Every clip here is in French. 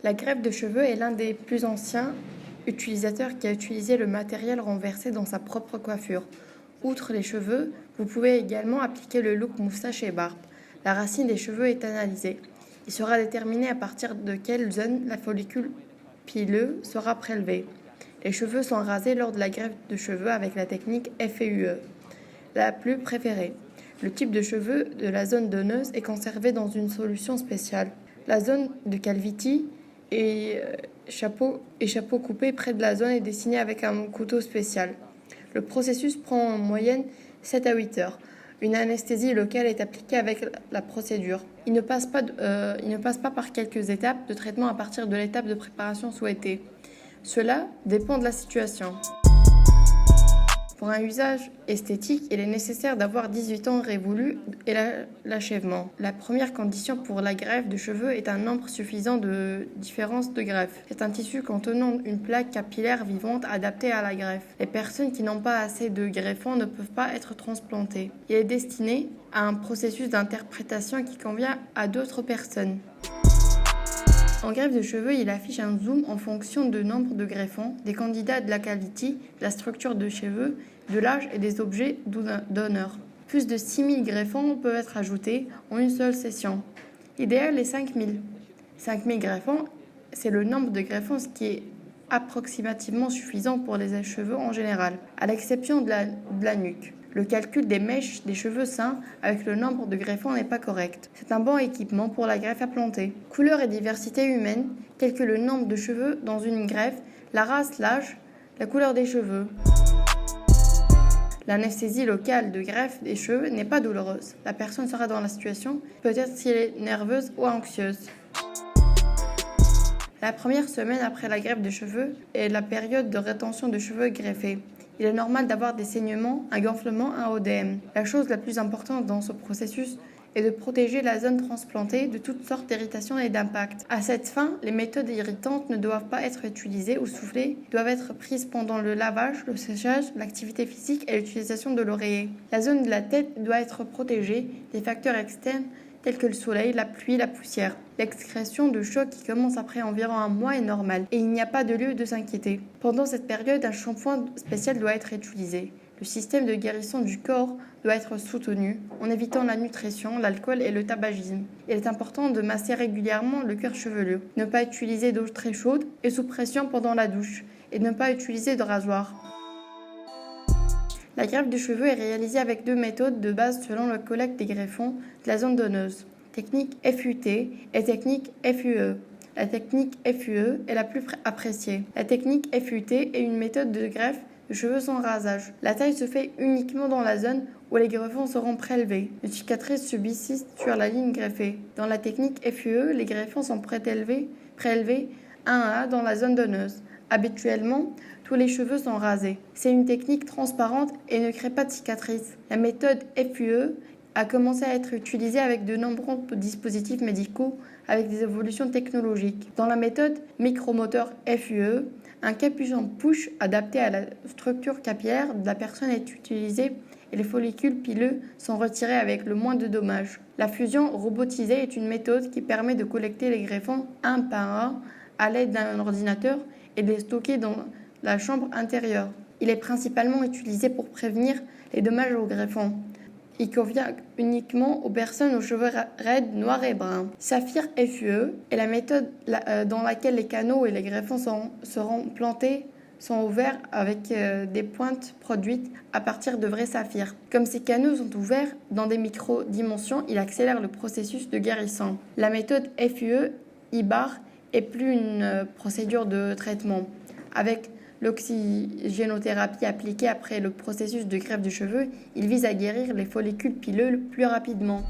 La greffe de cheveux est l'un des plus anciens utilisateurs qui a utilisé le matériel renversé dans sa propre coiffure. Outre les cheveux, vous pouvez également appliquer le look moustache et barbe. La racine des cheveux est analysée. Il sera déterminé à partir de quelle zone la follicule pileux sera prélevée. Les cheveux sont rasés lors de la greffe de cheveux avec la technique FUE, la plus préférée. Le type de cheveux de la zone donneuse est conservé dans une solution spéciale. La zone de calvitie et chapeau coupé près de la zone est dessiné avec un couteau spécial. Le processus prend en moyenne 7 à 8 heures. Une anesthésie locale est appliquée avec la procédure. Il ne passe pas par quelques étapes de traitement à partir de l'étape de préparation souhaitée. Cela dépend de la situation. Pour un usage esthétique, il est nécessaire d'avoir 18 ans révolus et l'achèvement. La première condition pour la greffe de cheveux est un nombre suffisant de différences de greffe. C'est un tissu contenant une plaque capillaire vivante adaptée à la greffe. Les personnes qui n'ont pas assez de greffons ne peuvent pas être transplantées. Il est destiné à un processus d'interprétation qui convient à d'autres personnes. En greffe de cheveux, il affiche un zoom en fonction du nombre de greffons, des candidats, de la qualité, de la structure de cheveux, de l'âge et des objets donneurs. Plus de 6000 greffons peuvent être ajoutés en une seule session. L'idéal est 5000. 5000 greffons, c'est le nombre de greffons, ce qui est approximativement suffisant pour les cheveux en général, à l'exception de la nuque. Le calcul des mèches des cheveux sains avec le nombre de greffons n'est pas correct. C'est un bon équipement pour la greffe à planter. Couleur et diversité humaine, tels que le nombre de cheveux dans une greffe, la race, l'âge, la couleur des cheveux. L'anesthésie locale de greffe des cheveux n'est pas douloureuse. La personne sera dans la situation, peut-être si elle est nerveuse ou anxieuse. La première semaine après la greffe de cheveux est la période de rétention de cheveux greffés. Il est normal d'avoir des saignements, un gonflement, un ODM. La chose la plus importante dans ce processus est de protéger la zone transplantée de toutes sortes d'irritations et d'impacts. À cette fin, les méthodes irritantes ne doivent pas être utilisées ou soufflées, doivent être prises pendant le lavage, le séchage, l'activité physique et l'utilisation de l'oreiller. La zone de la tête doit être protégée des facteurs externes tels que le soleil, la pluie, la poussière. L'excrétion de choc qui commence après environ un mois est normale et il n'y a pas de lieu de s'inquiéter. Pendant cette période, un shampoing spécial doit être utilisé. Le système de guérison du corps doit être soutenu en évitant la nutrition, l'alcool et le tabagisme. Il est important de masser régulièrement le cuir chevelu, ne pas utiliser d'eau très chaude et sous pression pendant la douche et ne pas utiliser de rasoir. La greffe de cheveux est réalisée avec 2 méthodes de base selon la collecte des greffons de la zone donneuse. Technique FUT et technique FUE. La technique FUE est la plus appréciée. La technique FUT est une méthode de greffe de cheveux sans rasage. La taille se fait uniquement dans la zone où les greffons seront prélevés. Les cicatrices subsistent sur la ligne greffée. Dans la technique FUE, les greffons sont prélevés un à un dans la zone donneuse. Habituellement, tous les cheveux sont rasés. C'est une technique transparente et ne crée pas de cicatrices. La méthode FUE a commencé à être utilisée avec de nombreux dispositifs médicaux avec des évolutions technologiques. Dans la méthode micromoteur FUE, un capuchon push adapté à la structure capillaire de la personne est utilisé et les follicules pileux sont retirés avec le moins de dommages. La fusion robotisée est une méthode qui permet de collecter les greffons un par un à l'aide d'un ordinateur et de les stocker dans la chambre intérieure. Il est principalement utilisé pour prévenir les dommages aux greffons. Il convient uniquement aux personnes aux cheveux raides, noirs et bruns. Saphir FUE est la méthode dans laquelle les canaux et les greffons seront plantés sont ouverts avec des pointes produites à partir de vrais saphirs. Comme ces canaux sont ouverts dans des micro-dimensions, il accélère le processus de guérison. La méthode FUE IBAR est plus une procédure de traitement. Avec l'oxygénothérapie appliquée après le processus de greffe de cheveux, il vise à guérir les follicules pileux plus rapidement.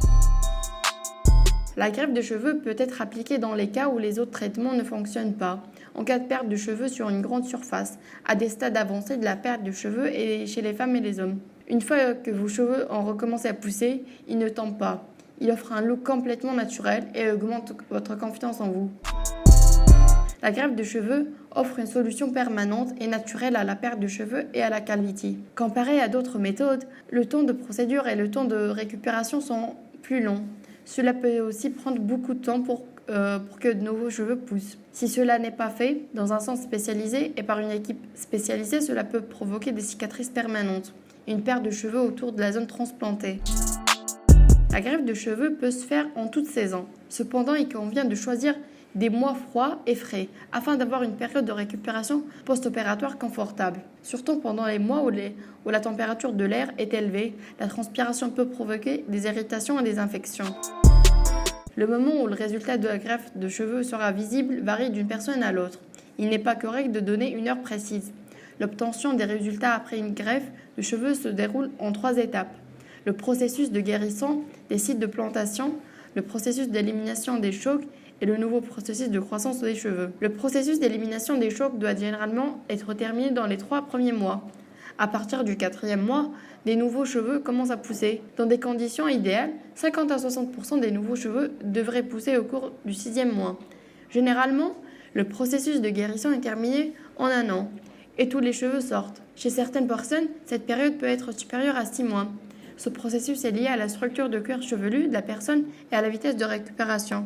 La greffe de cheveux peut être appliquée dans les cas où les autres traitements ne fonctionnent pas. En cas de perte de cheveux sur une grande surface, à des stades avancés de la perte de cheveux et chez les femmes et les hommes. Une fois que vos cheveux ont recommencé à pousser, ils ne tombent pas. Il offre un look complètement naturel et augmente votre confiance en vous. La greffe de cheveux offre une solution permanente et naturelle à la perte de cheveux et à la calvitie. Comparé à d'autres méthodes, le temps de procédure et le temps de récupération sont plus longs. Cela peut aussi prendre beaucoup de temps pour que de nouveaux cheveux poussent. Si cela n'est pas fait dans un centre spécialisé et par une équipe spécialisée, cela peut provoquer des cicatrices permanentes, une perte de cheveux autour de la zone transplantée. La greffe de cheveux peut se faire en toute saison. Cependant, il convient de choisir des mois froids et frais afin d'avoir une période de récupération post-opératoire confortable. Surtout pendant les mois où la température de l'air est élevée, la transpiration peut provoquer des irritations et des infections. Le moment où le résultat de la greffe de cheveux sera visible varie d'une personne à l'autre. Il n'est pas correct de donner une heure précise. L'obtention des résultats après une greffe de cheveux se déroule en 3 étapes. Le processus de guérison des sites de plantation, le processus d'élimination des chocs et le nouveau processus de croissance des cheveux. Le processus d'élimination des chocs doit généralement être terminé dans les 3 premiers mois. À partir du 4e mois, des nouveaux cheveux commencent à pousser. Dans des conditions idéales, 50 à 60% des nouveaux cheveux devraient pousser au cours du 6e mois. Généralement, le processus de guérison est terminé en 1 an et tous les cheveux sortent. Chez certaines personnes, cette période peut être supérieure à 6 mois. Ce processus est lié à la structure de cuir chevelu de la personne et à la vitesse de récupération.